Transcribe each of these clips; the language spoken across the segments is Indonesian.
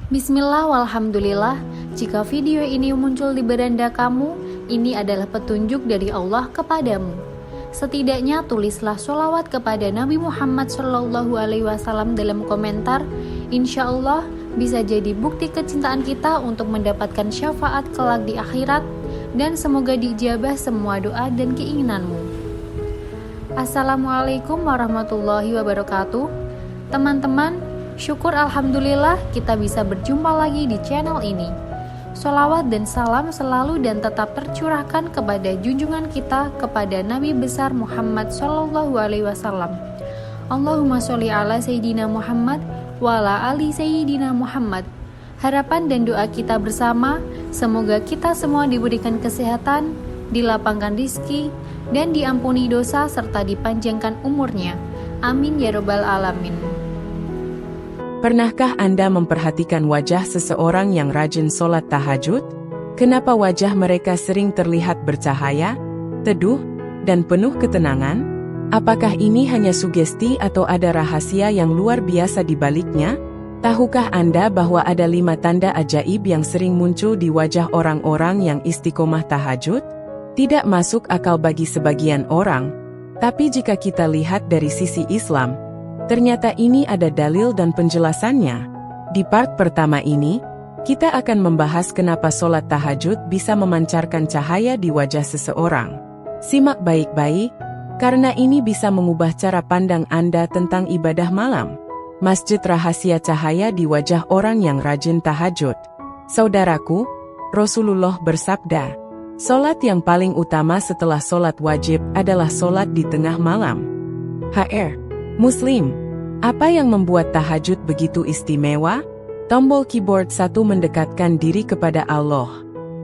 Bismillah walhamdulillah, jika video ini muncul di beranda kamu, ini adalah petunjuk dari Allah kepadamu. Setidaknya tulislah sholawat kepada Nabi Muhammad SAW dalam komentar. Insya Allah bisa jadi bukti kecintaan kita untuk mendapatkan syafaat kelak di akhirat, dan semoga diijabah semua doa dan keinginanmu. Assalamualaikum warahmatullahi wabarakatuh. Teman-teman, syukur alhamdulillah kita bisa berjumpa lagi di channel ini. Sholawat dan salam selalu dan tetap tercurahkan kepada junjungan kita, kepada Nabi besar Muhammad SAW. Allahumma sholli ala Sayyidina Muhammad wa ala ali Sayyidina Muhammad. Harapan dan doa kita bersama, semoga kita semua diberikan kesehatan, dilapangkan rizki, dan diampuni dosa serta dipanjangkan umurnya. Amin ya robbal alamin. Pernahkah Anda memperhatikan wajah seseorang yang rajin sholat tahajud? Kenapa wajah mereka sering terlihat bercahaya, teduh, dan penuh ketenangan? Apakah ini hanya sugesti atau ada rahasia yang luar biasa di baliknya? Tahukah Anda bahwa ada 5 tanda ajaib yang sering muncul di wajah orang-orang yang istiqomah tahajud? Tidak masuk akal bagi sebagian orang, tapi jika kita lihat dari sisi Islam, ternyata ini ada dalil dan penjelasannya. Di part pertama ini, kita akan membahas kenapa sholat tahajud bisa memancarkan cahaya di wajah seseorang. Simak baik-baik, karena ini bisa mengubah cara pandang Anda tentang ibadah malam. Masjid rahasia cahaya di wajah orang yang rajin tahajud. Saudaraku, Rasulullah bersabda, sholat yang paling utama setelah sholat wajib adalah sholat di tengah malam. HR Muslim, apa yang membuat tahajud begitu istimewa? Tombol keyboard 1 mendekatkan diri kepada Allah.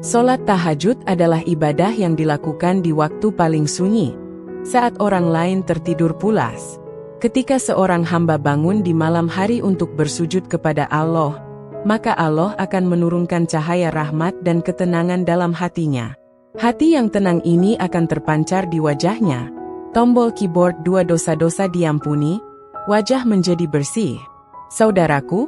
Sholat tahajud adalah ibadah yang dilakukan di waktu paling sunyi, saat orang lain tertidur pulas. Ketika seorang hamba bangun di malam hari untuk bersujud kepada Allah, maka Allah akan menurunkan cahaya rahmat dan ketenangan dalam hatinya. Hati yang tenang ini akan terpancar di wajahnya. Tombol keyboard 2 dosa-dosa diampuni, wajah menjadi bersih. Saudaraku,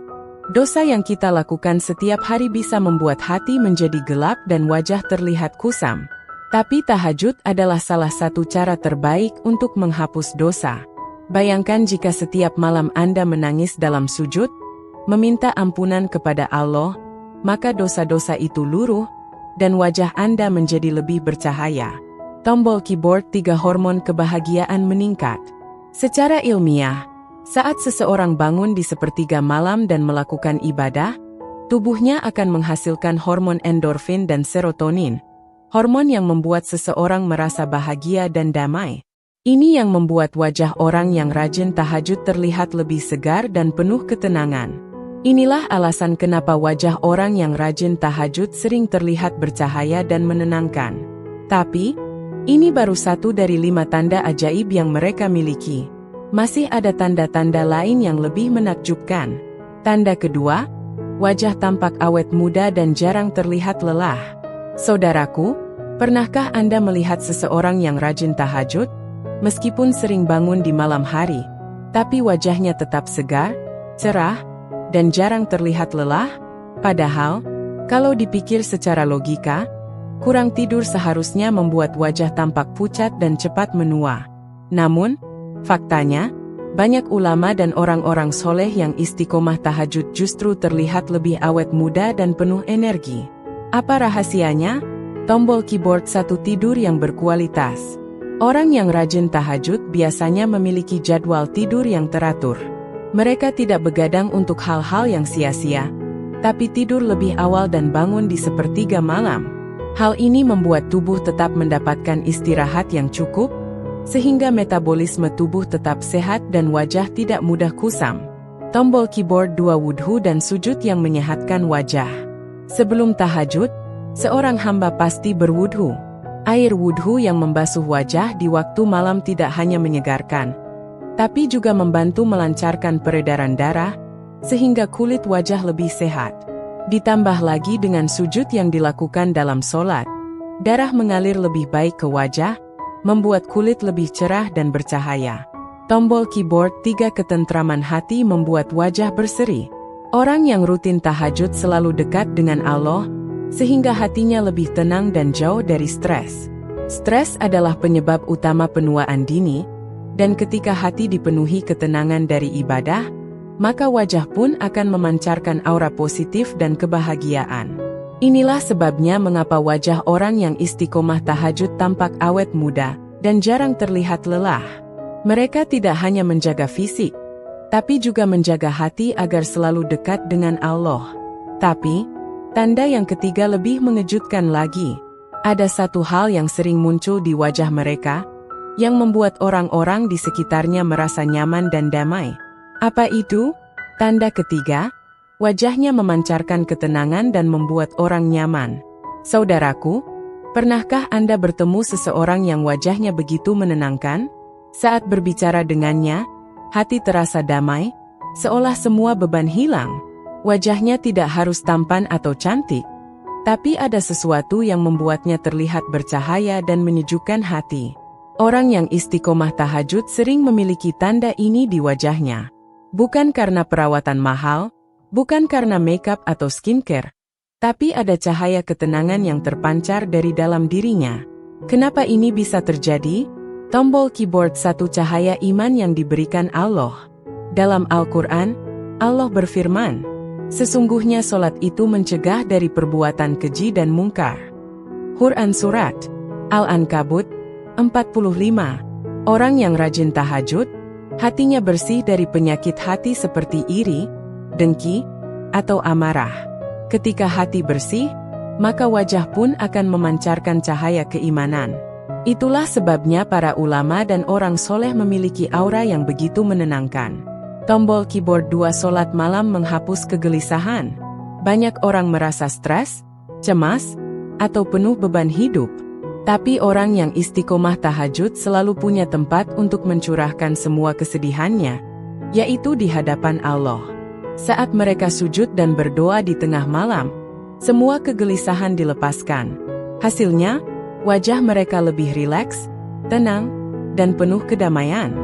dosa yang kita lakukan setiap hari bisa membuat hati menjadi gelap dan wajah terlihat kusam. Tapi tahajud adalah salah satu cara terbaik untuk menghapus dosa. Bayangkan jika setiap malam Anda menangis dalam sujud, meminta ampunan kepada Allah, maka dosa-dosa itu luruh, dan wajah Anda menjadi lebih bercahaya. Tombol keyboard 3 hormon kebahagiaan meningkat. Secara ilmiah, saat seseorang bangun di sepertiga malam dan melakukan ibadah, tubuhnya akan menghasilkan hormon endorfin dan serotonin, hormon yang membuat seseorang merasa bahagia dan damai. Ini yang membuat wajah orang yang rajin tahajud terlihat lebih segar dan penuh ketenangan. Inilah alasan kenapa wajah orang yang rajin tahajud sering terlihat bercahaya dan menenangkan. Tapi, ini baru 1 dari 5 tanda ajaib yang mereka miliki. Masih ada tanda-tanda lain yang lebih menakjubkan. Tanda kedua, wajah tampak awet muda dan jarang terlihat lelah. Saudaraku, pernahkah Anda melihat seseorang yang rajin tahajud? Meskipun sering bangun di malam hari, tapi wajahnya tetap segar, cerah, dan jarang terlihat lelah? Padahal, kalau dipikir secara logika, kurang tidur seharusnya membuat wajah tampak pucat dan cepat menua. Namun, faktanya, banyak ulama dan orang-orang soleh yang istiqomah tahajud justru terlihat lebih awet muda dan penuh energi. Apa rahasianya? Tombol keyboard 1 tidur yang berkualitas. Orang yang rajin tahajud biasanya memiliki jadwal tidur yang teratur. Mereka tidak begadang untuk hal-hal yang sia-sia, tapi tidur lebih awal dan bangun di sepertiga malam. Hal ini membuat tubuh tetap mendapatkan istirahat yang cukup, sehingga metabolisme tubuh tetap sehat dan wajah tidak mudah kusam. Tombol keyboard 2 wudhu dan sujud yang menyehatkan wajah. Sebelum tahajud, seorang hamba pasti berwudhu. Air wudhu yang membasuh wajah di waktu malam tidak hanya menyegarkan, tapi juga membantu melancarkan peredaran darah, sehingga kulit wajah lebih sehat. Ditambah lagi dengan sujud yang dilakukan dalam sholat, darah mengalir lebih baik ke wajah, membuat kulit lebih cerah dan bercahaya. Tombol keyboard 3 ketentraman hati membuat wajah berseri. Orang yang rutin tahajud selalu dekat dengan Allah, sehingga hatinya lebih tenang dan jauh dari stres. Stres adalah penyebab utama penuaan dini, dan ketika hati dipenuhi ketenangan dari ibadah, maka wajah pun akan memancarkan aura positif dan kebahagiaan. Inilah sebabnya mengapa wajah orang yang istiqomah tahajud tampak awet muda dan jarang terlihat lelah. Mereka tidak hanya menjaga fisik, tapi juga menjaga hati agar selalu dekat dengan Allah. Tapi, tanda yang ketiga lebih mengejutkan lagi. Ada satu hal yang sering muncul di wajah mereka, yang membuat orang-orang di sekitarnya merasa nyaman dan damai. Apa itu? Tanda ketiga, wajahnya memancarkan ketenangan dan membuat orang nyaman. Saudaraku, pernahkah Anda bertemu seseorang yang wajahnya begitu menenangkan? Saat berbicara dengannya, hati terasa damai, seolah semua beban hilang. Wajahnya tidak harus tampan atau cantik, tapi ada sesuatu yang membuatnya terlihat bercahaya dan menyejukkan hati. Orang yang istiqomah tahajud sering memiliki tanda ini di wajahnya. Bukan karena perawatan mahal, bukan karena makeup atau skincare, tapi ada cahaya ketenangan yang terpancar dari dalam dirinya. Kenapa ini bisa terjadi? Tombol keyboard satu cahaya iman yang diberikan Allah. Dalam Al-Quran, Allah berfirman, sesungguhnya solat itu mencegah dari perbuatan keji dan mungkar. Quran Surat Al-Ankabut 45. Orang yang rajin tahajud, hatinya bersih dari penyakit hati seperti iri, dengki, atau amarah. Ketika hati bersih, maka wajah pun akan memancarkan cahaya keimanan. Itulah sebabnya para ulama dan orang soleh memiliki aura yang begitu menenangkan. Tombol keyboard 2 solat malam menghapus kegelisahan. Banyak orang merasa stres, cemas, atau penuh beban hidup. Tapi orang yang istiqomah tahajud selalu punya tempat untuk mencurahkan semua kesedihannya, yaitu di hadapan Allah. Saat mereka sujud dan berdoa di tengah malam, semua kegelisahan dilepaskan. Hasilnya, wajah mereka lebih rileks, tenang, dan penuh kedamaian.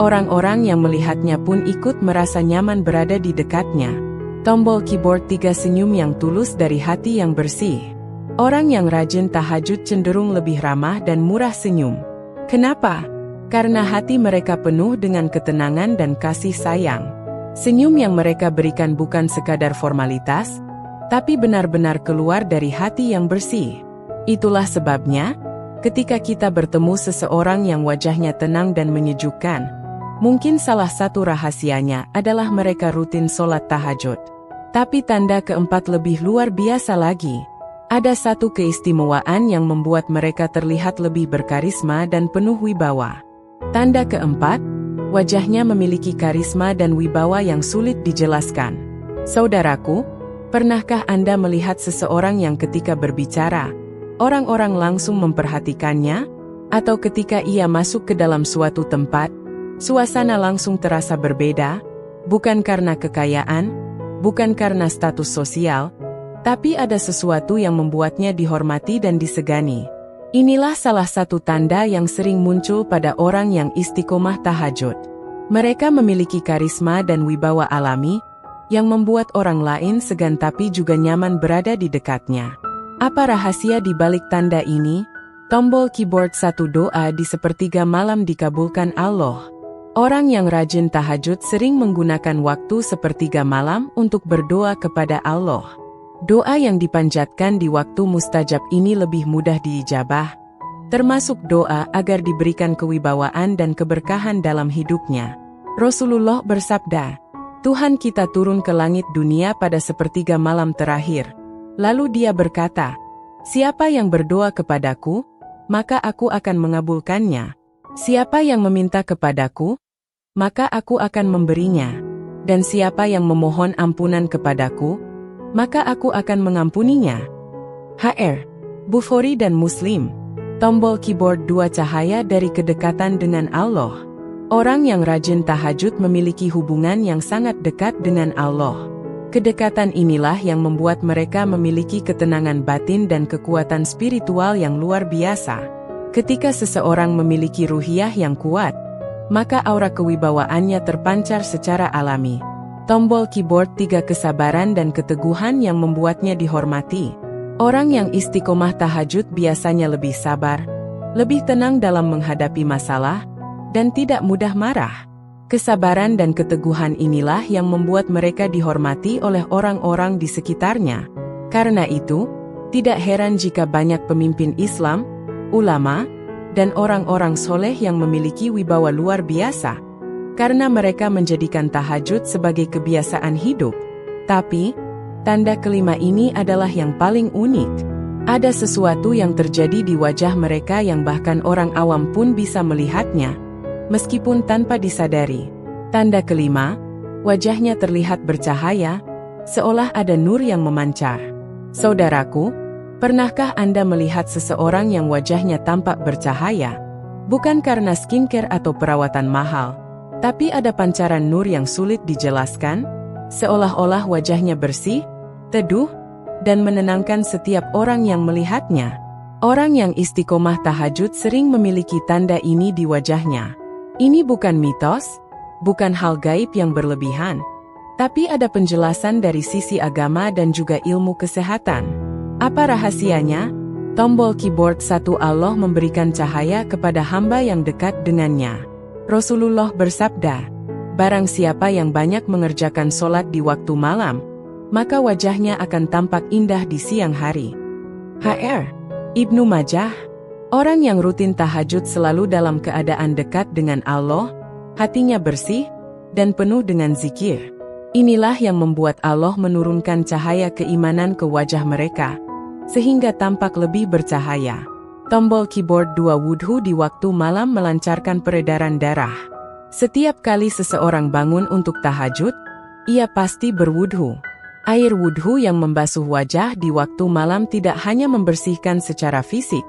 Orang-orang yang melihatnya pun ikut merasa nyaman berada di dekatnya. Tombol keyboard 3 senyum yang tulus dari hati yang bersih. Orang yang rajin tahajud cenderung lebih ramah dan murah senyum. Kenapa? Karena hati mereka penuh dengan ketenangan dan kasih sayang. Senyum yang mereka berikan bukan sekadar formalitas, tapi benar-benar keluar dari hati yang bersih. Itulah sebabnya, ketika kita bertemu seseorang yang wajahnya tenang dan menyejukkan, mungkin salah satu rahasianya adalah mereka rutin sholat tahajud. Tapi tanda keempat lebih luar biasa lagi. Ada satu keistimewaan yang membuat mereka terlihat lebih berkarisma dan penuh wibawa. Tanda keempat, wajahnya memiliki karisma dan wibawa yang sulit dijelaskan. Saudaraku, pernahkah Anda melihat seseorang yang ketika berbicara, orang-orang langsung memperhatikannya? Atau ketika ia masuk ke dalam suatu tempat, suasana langsung terasa berbeda, bukan karena kekayaan, bukan karena status sosial, tapi ada sesuatu yang membuatnya dihormati dan disegani. Inilah salah satu tanda yang sering muncul pada orang yang istiqomah tahajud. Mereka memiliki karisma dan wibawa alami, yang membuat orang lain segan tapi juga nyaman berada di dekatnya. Apa rahasia di balik tanda ini? Tombol keyboard 1 doa di sepertiga malam dikabulkan Allah. Orang yang rajin tahajud sering menggunakan waktu sepertiga malam untuk berdoa kepada Allah. Doa yang dipanjatkan di waktu mustajab ini lebih mudah diijabah, termasuk doa agar diberikan kewibawaan dan keberkahan dalam hidupnya. Rasulullah bersabda, Tuhan kita turun ke langit dunia pada sepertiga malam terakhir. Lalu dia berkata, siapa yang berdoa kepadaku, maka aku akan mengabulkannya. Siapa yang meminta kepadaku, maka aku akan memberinya. Dan siapa yang memohon ampunan kepadaku, maka aku akan mengampuninya. HR, Bukhari dan Muslim. Tombol keyboard 2 cahaya dari kedekatan dengan Allah. Orang yang rajin tahajud memiliki hubungan yang sangat dekat dengan Allah. Kedekatan inilah yang membuat mereka memiliki ketenangan batin dan kekuatan spiritual yang luar biasa. Ketika seseorang memiliki ruhiyah yang kuat, maka aura kewibawaannya terpancar secara alami. Tombol keyboard 3 kesabaran dan keteguhan yang membuatnya dihormati. Orang yang istiqomah tahajud biasanya lebih sabar, lebih tenang dalam menghadapi masalah, dan tidak mudah marah. Kesabaran dan keteguhan inilah yang membuat mereka dihormati oleh orang-orang di sekitarnya. Karena itu, tidak heran jika banyak pemimpin Islam, ulama, dan orang-orang soleh yang memiliki wibawa luar biasa. Karena mereka menjadikan tahajud sebagai kebiasaan hidup. Tapi, tanda kelima ini adalah yang paling unik. Ada sesuatu yang terjadi di wajah mereka yang bahkan orang awam pun bisa melihatnya, meskipun tanpa disadari. Tanda kelima, wajahnya terlihat bercahaya, seolah ada nur yang memancar. Saudaraku, pernahkah Anda melihat seseorang yang wajahnya tampak bercahaya? Bukan karena skincare atau perawatan mahal, tapi ada pancaran nur yang sulit dijelaskan, seolah-olah wajahnya bersih, teduh, dan menenangkan setiap orang yang melihatnya. Orang yang istiqomah tahajud sering memiliki tanda ini di wajahnya. Ini bukan mitos, bukan hal gaib yang berlebihan, tapi ada penjelasan dari sisi agama dan juga ilmu kesehatan. Apa rahasianya? Tombol keyboard 1. Allah memberikan cahaya kepada hamba yang dekat dengannya. Rasulullah bersabda, barang siapa yang banyak mengerjakan sholat di waktu malam, maka wajahnya akan tampak indah di siang hari. Hr. Ibnu Majah, orang yang rutin tahajud selalu dalam keadaan dekat dengan Allah, hatinya bersih, dan penuh dengan zikir. Inilah yang membuat Allah menurunkan cahaya keimanan ke wajah mereka, sehingga tampak lebih bercahaya. Tombol keyboard 2. Wudhu di waktu malam melancarkan peredaran darah. Setiap kali seseorang bangun untuk tahajud, ia pasti berwudhu. Air wudhu yang membasuh wajah di waktu malam tidak hanya membersihkan secara fisik,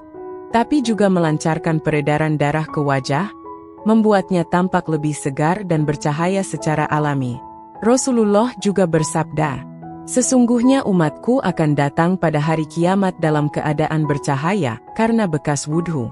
tapi juga melancarkan peredaran darah ke wajah, membuatnya tampak lebih segar dan bercahaya secara alami. Rasulullah juga bersabda, sesungguhnya umatku akan datang pada hari kiamat dalam keadaan bercahaya karena bekas wudhu.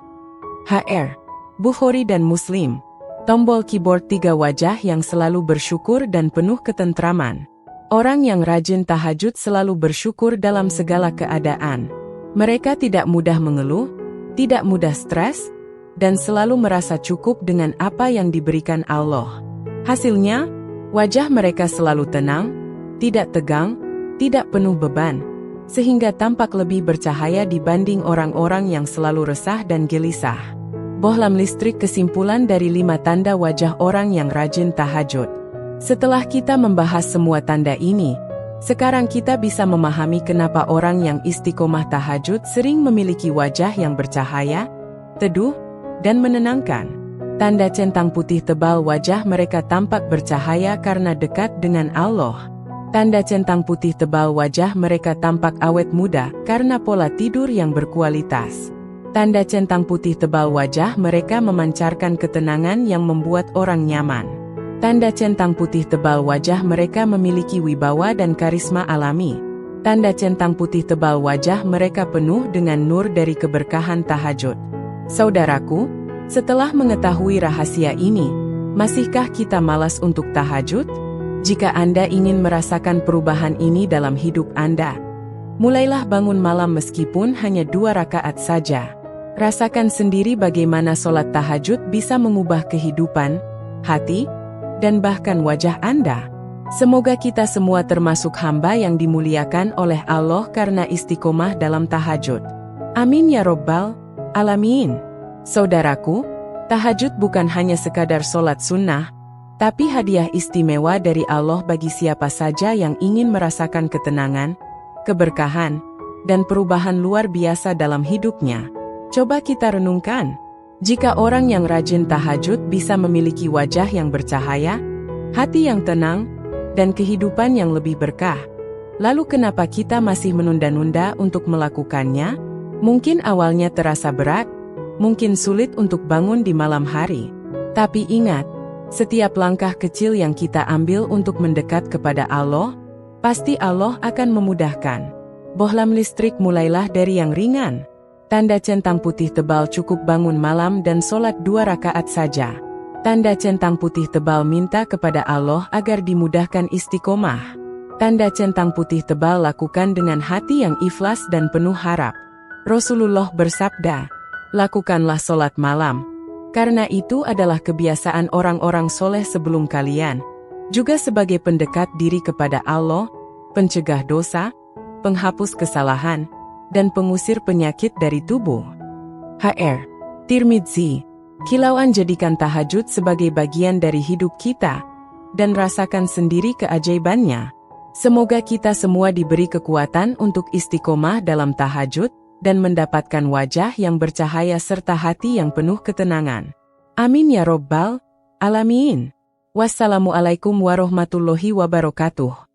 Hr. Bukhari dan Muslim. Tombol keyboard 3. Wajah yang selalu bersyukur dan penuh ketentraman. Orang yang rajin tahajud selalu bersyukur dalam segala keadaan. Mereka tidak mudah mengeluh, tidak mudah stres, dan selalu merasa cukup dengan apa yang diberikan Allah. Hasilnya, wajah mereka selalu tenang, tidak tegang, tidak penuh beban, sehingga tampak lebih bercahaya dibanding orang-orang yang selalu resah dan gelisah. Bohlam listrik. Kesimpulan dari 5 tanda wajah orang yang rajin tahajud. Setelah kita membahas semua tanda ini, sekarang kita bisa memahami kenapa orang yang istiqomah tahajud sering memiliki wajah yang bercahaya, teduh, dan menenangkan. Tanda centang putih tebal. Wajah mereka tampak bercahaya karena dekat dengan Allah. Tanda centang putih tebal. Wajah mereka tampak awet muda karena pola tidur yang berkualitas. Tanda centang putih tebal. Wajah mereka memancarkan ketenangan yang membuat orang nyaman. Tanda centang putih tebal. Wajah mereka memiliki wibawa dan karisma alami. Tanda centang putih tebal. Wajah mereka penuh dengan nur dari keberkahan tahajud. Saudaraku, setelah mengetahui rahasia ini, masihkah kita malas untuk tahajud? Jika Anda ingin merasakan perubahan ini dalam hidup Anda, mulailah bangun malam meskipun hanya 2 rakaat saja. Rasakan sendiri bagaimana sholat tahajud bisa mengubah kehidupan, hati, dan bahkan wajah Anda. Semoga kita semua termasuk hamba yang dimuliakan oleh Allah karena istiqomah dalam tahajud. Amin ya Rabbal Alamin. Saudaraku, tahajud bukan hanya sekadar sholat sunnah, tapi hadiah istimewa dari Allah bagi siapa saja yang ingin merasakan ketenangan, keberkahan, dan perubahan luar biasa dalam hidupnya. Coba kita renungkan. Jika orang yang rajin tahajud bisa memiliki wajah yang bercahaya, hati yang tenang, dan kehidupan yang lebih berkah, lalu kenapa kita masih menunda-nunda untuk melakukannya? Mungkin awalnya terasa berat, mungkin sulit untuk bangun di malam hari. Tapi ingat, setiap langkah kecil yang kita ambil untuk mendekat kepada Allah, pasti Allah akan memudahkan. Bohlam listrik. Mulailah dari yang ringan. Tanda centang putih tebal. Cukup bangun malam dan sholat 2 rakaat saja. Tanda centang putih tebal minta kepada Allah agar dimudahkan istiqomah. Tanda centang putih tebal lakukan dengan hati yang ikhlas dan penuh harap. Rasulullah bersabda, lakukanlah sholat malam, karena itu adalah kebiasaan orang-orang soleh sebelum kalian, juga sebagai pendekat diri kepada Allah, pencegah dosa, penghapus kesalahan, dan pengusir penyakit dari tubuh. Hr. Tirmidzi. Kilauan jadikan tahajud sebagai bagian dari hidup kita, dan rasakan sendiri keajaibannya. Semoga kita semua diberi kekuatan untuk istiqomah dalam tahajud, dan mendapatkan wajah yang bercahaya serta hati yang penuh ketenangan. Amin ya Rabbal Alamin. Wassalamualaikum warahmatullahi wabarakatuh.